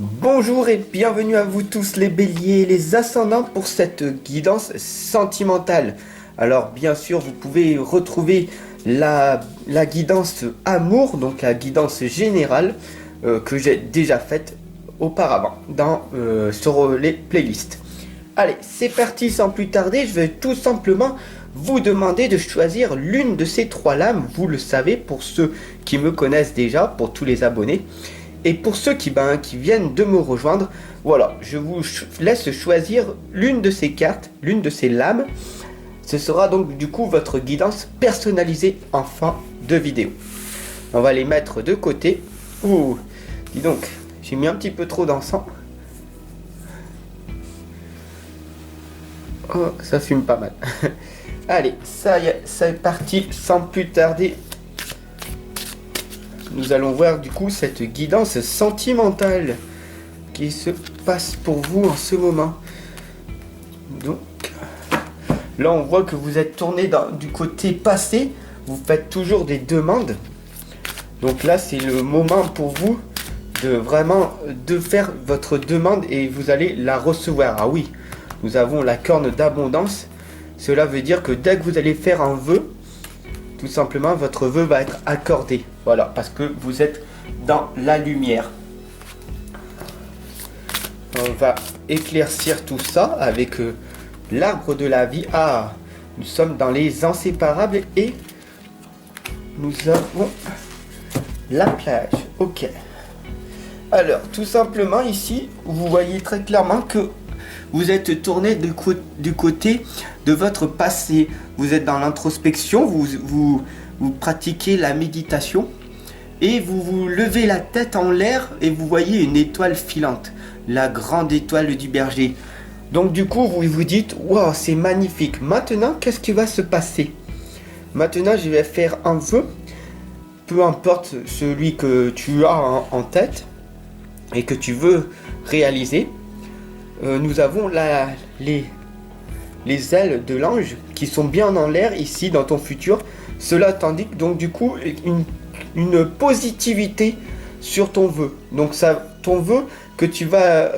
Bonjour et bienvenue à vous tous les béliers et les ascendants pour cette guidance sentimentale. Alors bien sûr vous pouvez retrouver la guidance amour, donc la guidance générale que j'ai déjà faite auparavant sur les playlists. Allez, c'est parti sans plus tarder, je vais tout simplement vous demander de choisir l'une de ces trois lames, vous le savez pour ceux qui me connaissent déjà, pour tous les abonnés. Et pour ceux qui viennent de me rejoindre, voilà, je vous laisse choisir l'une de ces cartes, l'une de ces lames. Ce sera donc du coup votre guidance personnalisée en fin de vidéo. On va les mettre de côté. Ouh, dis donc, j'ai mis un petit peu trop d'encens. Oh, ça fume pas mal. Allez, ça y est, c'est parti, sans plus tarder. Nous allons voir du coup cette guidance sentimentale qui se passe pour vous en ce moment. Donc, là on voit que vous êtes tourné du côté passé, vous faites toujours des demandes. Donc là c'est le moment pour vous de vraiment faire votre demande et vous allez la recevoir. Ah oui, nous avons la corne d'abondance. Cela veut dire que dès que vous allez faire un vœu, tout simplement, votre vœu va être accordé. Voilà, parce que vous êtes dans la lumière. On va éclaircir tout ça avec l'arbre de la vie. Ah, nous sommes dans les inséparables et nous avons la plage. Ok. Alors, tout simplement, ici, vous voyez très clairement que vous êtes tourné du côté de votre passé. Vous êtes dans l'introspection, vous pratiquez la méditation et vous levez la tête en l'air et vous voyez une étoile filante, la grande étoile du berger. Donc du coup, vous vous dites, wow, c'est magnifique. Maintenant, qu'est-ce qui va se passer? Maintenant, je vais faire un vœu, peu importe celui que tu as en tête et que tu veux réaliser. Nous avons les ailes de l'ange qui sont bien en l'air ici dans ton futur. Cela t'indique donc du coup une positivité sur ton vœu. Donc ça, ton vœu que tu vas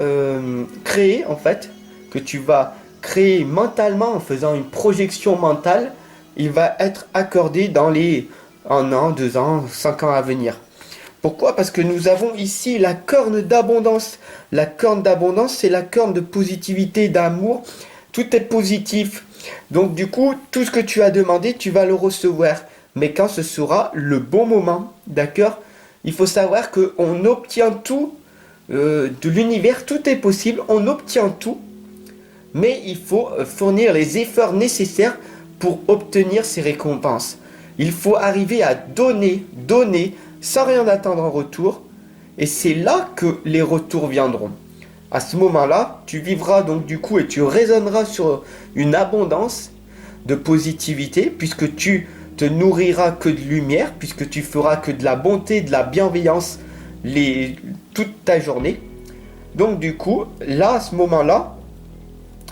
créer en fait, que tu vas créer mentalement en faisant une projection mentale, il va être accordé dans les 1 an, 2 ans, 5 ans à venir. Pourquoi? Parce que nous avons ici la corne d'abondance. La corne d'abondance, c'est la corne de positivité, d'amour. Tout est positif. Donc du coup, tout ce que tu as demandé, tu vas le recevoir. Mais quand ce sera le bon moment, d'accord? Il faut savoir qu'on obtient tout de l'univers, tout est possible, on obtient tout. Mais il faut fournir les efforts nécessaires pour obtenir ces récompenses. Il faut arriver à donner, sans rien attendre en retour, et c'est là que les retours viendront. À ce moment-là, tu vivras donc du coup et tu résonneras sur une abondance de positivité, puisque tu te nourriras que de lumière, puisque tu feras que de la bonté, de la bienveillance toute ta journée. Donc du coup, là, à ce moment-là,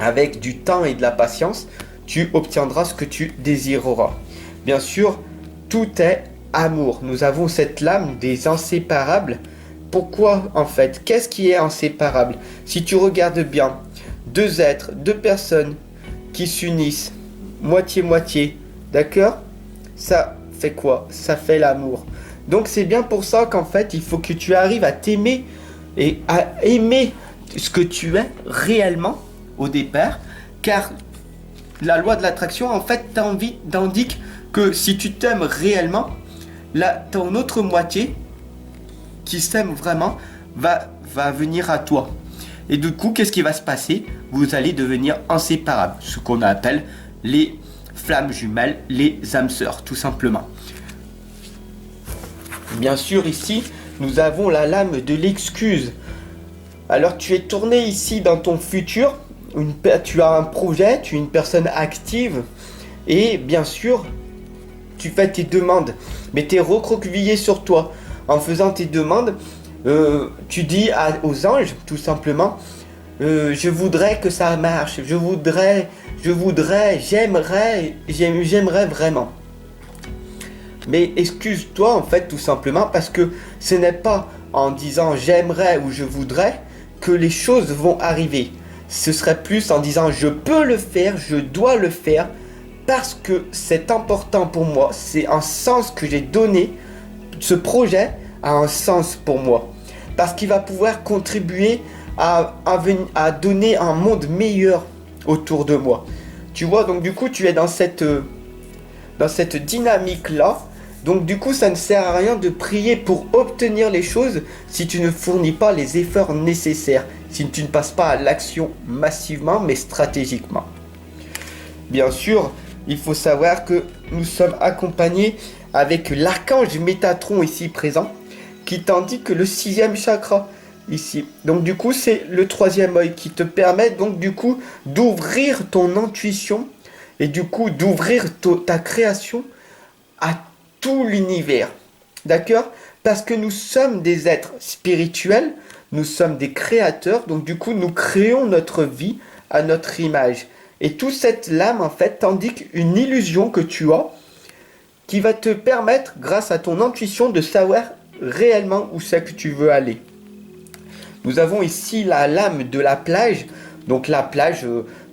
avec du temps et de la patience, tu obtiendras ce que tu désireras. Bien sûr, tout est amour. Nous avons cette lame des inséparables. Pourquoi en fait? Qu'est-ce qui est inséparable? Si tu regardes bien, deux êtres, deux personnes qui s'unissent, moitié-moitié, d'accord? Ça fait quoi? Ça fait l'amour. Donc c'est bien pour ça qu'en fait, il faut que tu arrives à t'aimer et à aimer ce que tu es réellement au départ, car la loi de l'attraction en fait t'indique que si tu t'aimes réellement, ton autre moitié qui s'aime vraiment va venir à toi. Et du coup, qu'est-ce qui va se passer? Vous allez devenir inséparables, ce qu'on appelle les flammes jumelles, les âmes sœurs, tout simplement. Bien sûr, ici, nous avons la lame de l'excuse. Alors, tu es tourné ici dans ton futur, tu as un projet, tu es une personne active, et bien sûr, tu fais tes demandes, mais tu es recroquevillé sur toi. En faisant tes demandes, tu dis aux anges, tout simplement, je voudrais que ça marche, j'aimerais vraiment. Mais excuse-toi en fait tout simplement parce que ce n'est pas en disant j'aimerais ou je voudrais que les choses vont arriver. Ce serait plus en disant je peux le faire, je dois le faire parce que c'est important pour moi. C'est un sens que j'ai donné. Ce projet a un sens pour moi. Parce qu'il va pouvoir contribuer à donner un monde meilleur autour de moi. Tu vois, donc du coup, tu es dans cette dynamique-là. Donc du coup, ça ne sert à rien de prier pour obtenir les choses si tu ne fournis pas les efforts nécessaires, si tu ne passes pas à l'action massivement, mais stratégiquement. Bien sûr, il faut savoir que nous sommes accompagnés avec l'archange Métatron ici présent, qui t'indique le 6e chakra ici. Donc du coup, c'est le 3e œil qui te permet donc du coup d'ouvrir ton intuition et du coup d'ouvrir ta création à tout l'univers. D'accord? Parce que nous sommes des êtres spirituels, nous sommes des créateurs, donc du coup nous créons notre vie à notre image. Et toute cette lame en fait t'indique une illusion que tu as qui va te permettre, grâce à ton intuition, de savoir réellement où c'est que tu veux aller. Nous avons ici la lame de la plage. Donc la plage,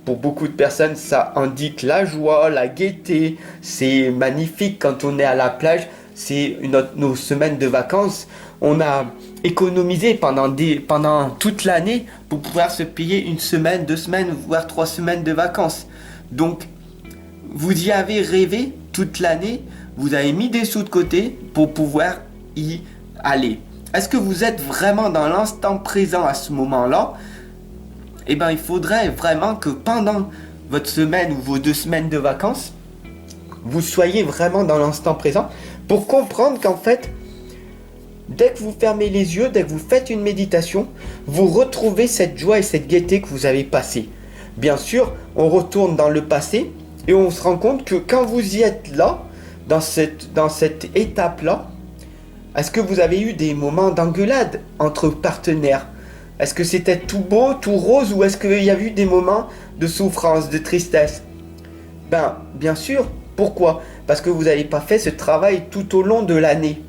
pour beaucoup de personnes, ça indique la joie, la gaieté. C'est magnifique quand on est à la plage. C'est nos semaines de vacances. On a économisé pendant toute l'année pour pouvoir se payer 1 semaine, 2 semaines, voire 3 semaines de vacances. Donc, vous y avez rêvé toute l'année. Vous avez mis des sous de côté pour pouvoir y aller. Est-ce que vous êtes vraiment dans l'instant présent à ce moment-là? Eh bien, il faudrait vraiment que pendant votre semaine ou vos 2 semaines de vacances, vous soyez vraiment dans l'instant présent pour comprendre qu'en fait, dès que vous fermez les yeux, dès que vous faites une méditation, vous retrouvez cette joie et cette gaieté que vous avez passée. Bien sûr, on retourne dans le passé et on se rend compte que quand vous y êtes là, dans cette étape-là, est-ce que vous avez eu des moments d'engueulade entre partenaires? Est-ce que c'était tout beau, tout rose, ou est-ce qu'il y a eu des moments de souffrance, de tristesse? Ben, bien sûr. Pourquoi? Parce que vous n'avez pas fait ce travail tout au long de l'année.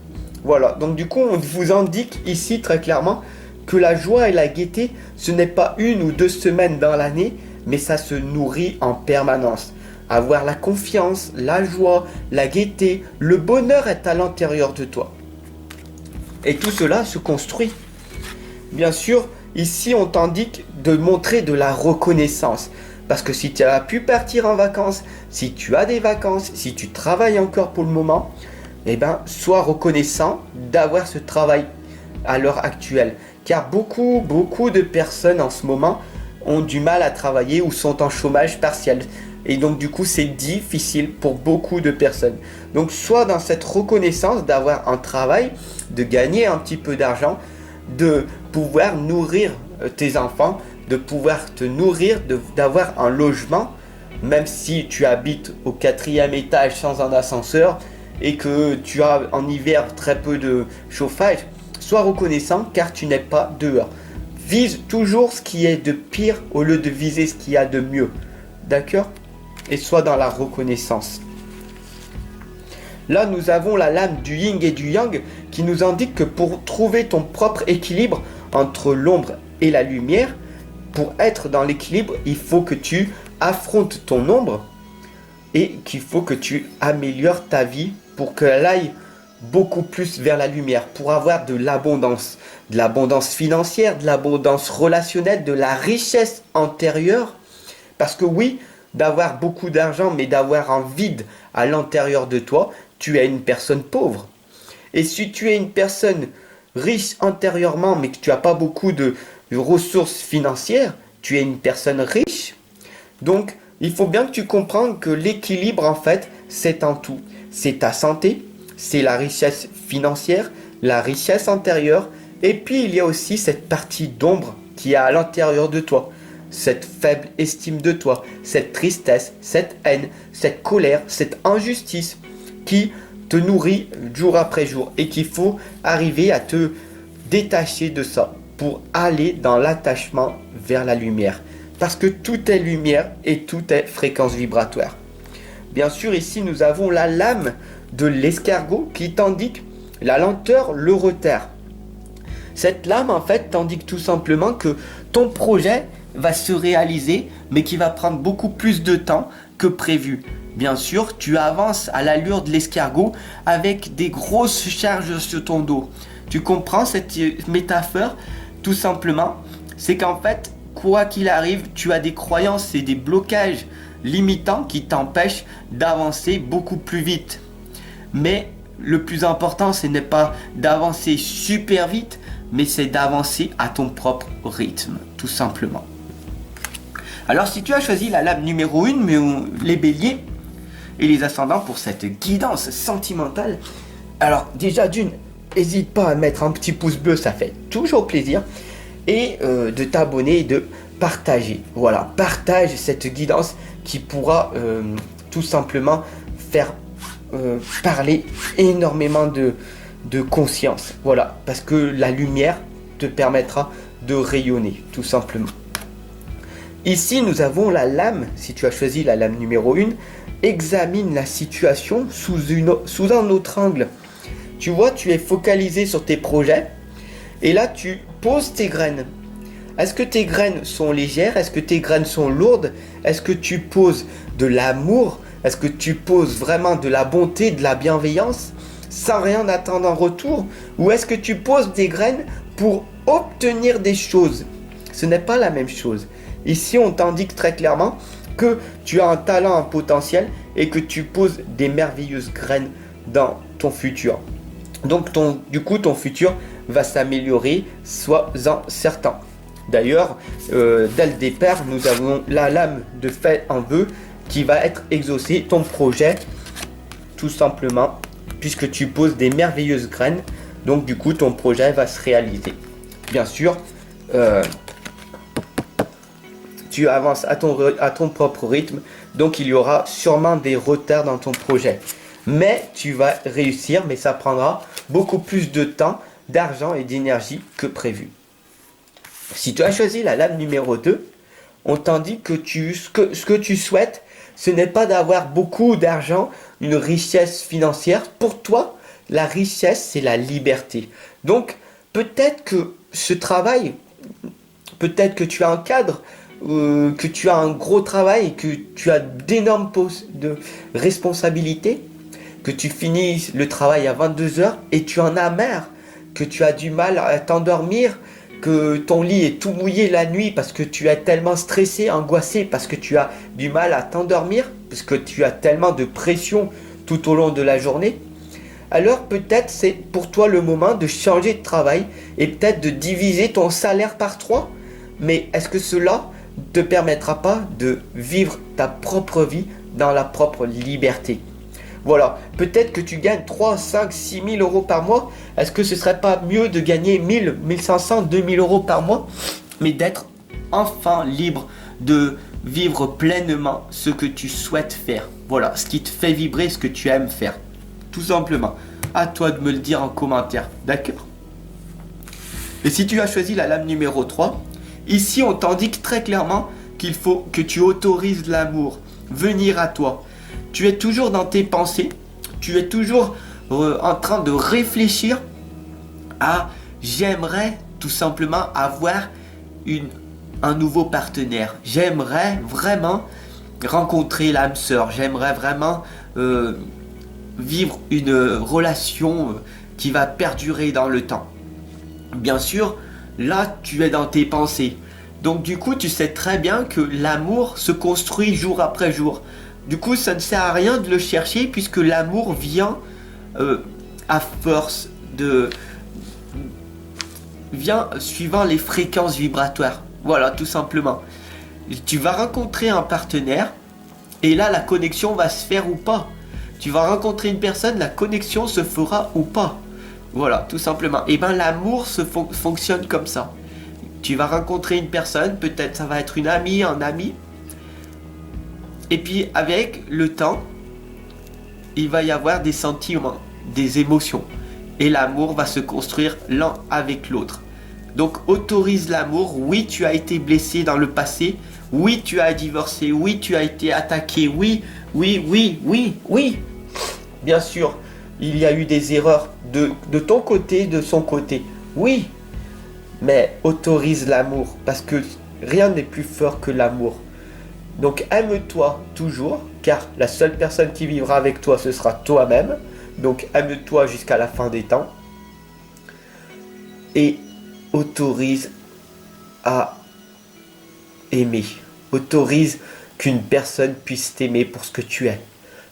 Voilà. Donc du coup, on vous indique ici très clairement que la joie et la gaieté, ce n'est pas 1 ou 2 semaines dans l'année, mais ça se nourrit en permanence. Avoir la confiance, la joie, la gaieté, le bonheur est à l'intérieur de toi. Et tout cela se construit. Bien sûr, ici on t'indique de montrer de la reconnaissance. Parce que si tu as pu partir en vacances, si tu as des vacances, si tu travailles encore pour le moment, eh ben, sois reconnaissant d'avoir ce travail à l'heure actuelle. Car beaucoup de personnes en ce moment ont du mal à travailler ou sont en chômage partiel. Et donc du coup c'est difficile pour beaucoup de personnes. Donc sois dans cette reconnaissance d'avoir un travail, de gagner un petit peu d'argent, de pouvoir nourrir tes enfants, de pouvoir te nourrir, d'avoir un logement, même si tu habites au 4e étage sans un ascenseur et que tu as en hiver très peu de chauffage. Sois reconnaissant car tu n'es pas dehors. Vise toujours ce qui est de pire au lieu de viser ce qu'il y a de mieux. D'accord? Et sois dans la reconnaissance. Là, nous avons la lame du yin et du yang qui nous indique que pour trouver ton propre équilibre entre l'ombre et la lumière, pour être dans l'équilibre, il faut que tu affrontes ton ombre et qu'il faut que tu améliores ta vie pour qu'elle aille beaucoup plus vers la lumière, pour avoir de l'abondance financière, de l'abondance relationnelle, de la richesse intérieure. Parce que oui, d'avoir beaucoup d'argent, mais d'avoir un vide à l'intérieur de toi, tu es une personne pauvre. Et si tu es une personne riche intérieurement, mais que tu n'as pas beaucoup de ressources financières, tu es une personne riche. Donc, il faut bien que tu comprennes que l'équilibre, en fait, c'est un tout. C'est ta santé, c'est la richesse financière, la richesse intérieure, et puis il y a aussi cette partie d'ombre qui est à l'intérieur de toi. Cette faible estime de toi, cette tristesse, cette haine, cette colère, cette injustice qui te nourrit jour après jour et qu'il faut arriver à te détacher de ça pour aller dans l'attachement vers la lumière. Parce que tout est lumière et tout est fréquence vibratoire. Bien sûr, ici nous avons la lame de l'escargot qui t'indique la lenteur, le retard. Cette lame, en fait, t'indique tout simplement que ton projet va se réaliser, mais qui va prendre beaucoup plus de temps que prévu. Bien sûr, tu avances à l'allure de l'escargot avec des grosses charges sur ton dos. Tu comprends cette métaphore? Tout simplement, c'est qu'en fait, quoi qu'il arrive, tu as des croyances et des blocages limitants qui t'empêchent d'avancer beaucoup plus vite. Mais le plus important, ce n'est pas d'avancer super vite, mais c'est d'avancer à ton propre rythme, tout simplement. Alors, si tu as choisi la lame numéro 1, mais les béliers et les ascendants pour cette guidance sentimentale, alors déjà d'une, n'hésite pas à mettre un petit pouce bleu, ça fait toujours plaisir, et de t'abonner et de partager. Voilà, partage cette guidance qui pourra tout simplement faire parler énormément de conscience. Voilà, parce que la lumière te permettra de rayonner, tout simplement. Ici, nous avons la lame, si tu as choisi la lame numéro 1, examine la situation sous un autre angle. Tu vois, tu es focalisé sur tes projets et là, tu poses tes graines. Est-ce que tes graines sont légères? Est-ce que tes graines sont lourdes? Est-ce que tu poses de l'amour? Est-ce que tu poses vraiment de la bonté, de la bienveillance sans rien attendre en retour? Ou est-ce que tu poses des graines pour obtenir des choses? Ce n'est pas la même chose. Ici, on t'indique très clairement que tu as un talent, un potentiel et que tu poses des merveilleuses graines dans ton futur. Donc, du coup, ton futur va s'améliorer, sois-en certain. D'ailleurs, dès le départ, nous avons la lame de fait en vœu qui va être exaucée, ton projet, tout simplement, puisque tu poses des merveilleuses graines. Donc, du coup, ton projet va se réaliser. Bien sûr, tu avances à ton propre rythme, donc il y aura sûrement des retards dans ton projet. Mais tu vas réussir, mais ça prendra beaucoup plus de temps, d'argent et d'énergie que prévu. Si tu as choisi la lame numéro 2, on t'indique que ce que tu souhaites, ce n'est pas d'avoir beaucoup d'argent, une richesse financière. Pour toi, la richesse, c'est la liberté. Donc, peut-être que ce travail, peut-être que tu as un cadre, que tu as un gros travail et que tu as d'énormes postes de responsabilité, que tu finis le travail à 22 heures et tu en as marre, que tu as du mal à t'endormir, que ton lit est tout mouillé la nuit parce que tu es tellement stressé, angoissé, parce que tu as du mal à t'endormir, parce que tu as tellement de pression tout au long de la journée, alors peut-être c'est pour toi le moment de changer de travail et peut-être de diviser ton salaire par 3. Mais est-ce que cela ne te permettra pas de vivre ta propre vie dans la propre liberté? Voilà, peut-être que tu gagnes 3, 5, 6 000 euros par mois. Est-ce que ce serait pas mieux de gagner 1000, 1500, 2000 euros par mois, mais d'être enfin libre de vivre pleinement ce que tu souhaites faire? Voilà, ce qui te fait vibrer, ce que tu aimes faire. Tout simplement. À toi de me le dire en commentaire, d'accord? Et si tu as choisi la lame numéro 3, ici on t'indique très clairement qu'il faut que tu autorises l'amour venir à toi. Tu es toujours dans tes pensées, tu es toujours en train de réfléchir à j'aimerais tout simplement avoir un nouveau partenaire. J'aimerais vraiment rencontrer l'âme sœur. J'aimerais vraiment vivre une relation qui va perdurer dans le temps. Bien sûr, là tu es dans tes pensées. Donc du coup, tu sais très bien que l'amour se construit jour après jour. Du coup, ça ne sert à rien de le chercher puisque l'amour vient à force vient suivant les fréquences vibratoires. Voilà, tout simplement. Tu vas rencontrer un partenaire et là, la connexion va se faire ou pas. Tu vas rencontrer une personne, la connexion se fera ou pas. Voilà, tout simplement. Et bien, l'amour fonctionne comme ça. Tu vas rencontrer une personne, peut-être ça va être une amie, un ami. Et puis avec le temps, il va y avoir des sentiments, des émotions. Et l'amour va se construire l'un avec l'autre. Donc autorise l'amour. Oui, tu as été blessé dans le passé. Oui, tu as divorcé. Oui, tu as été attaqué. Oui. Bien sûr, il y a eu des erreurs de ton côté, de son côté. Oui, mais autorise l'amour, parce que rien n'est plus fort que l'amour. Donc aime-toi toujours, car la seule personne qui vivra avec toi, ce sera toi-même. Donc aime-toi jusqu'à la fin des temps. Et autorise à aimer. Autorise qu'une personne puisse t'aimer pour ce que tu es.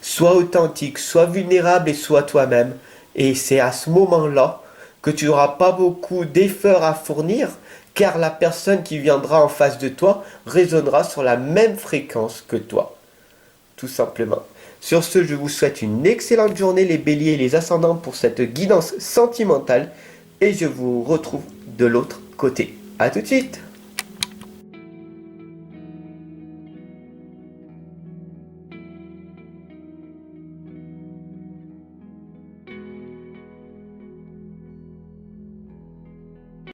Sois authentique, sois vulnérable et sois toi-même. Et c'est à ce moment-là que tu n'auras pas beaucoup d'efforts à fournir, car la personne qui viendra en face de toi résonnera sur la même fréquence que toi. Tout simplement. Sur ce, je vous souhaite une excellente journée les béliers et les ascendants pour cette guidance sentimentale et je vous retrouve de l'autre côté. A tout de suite!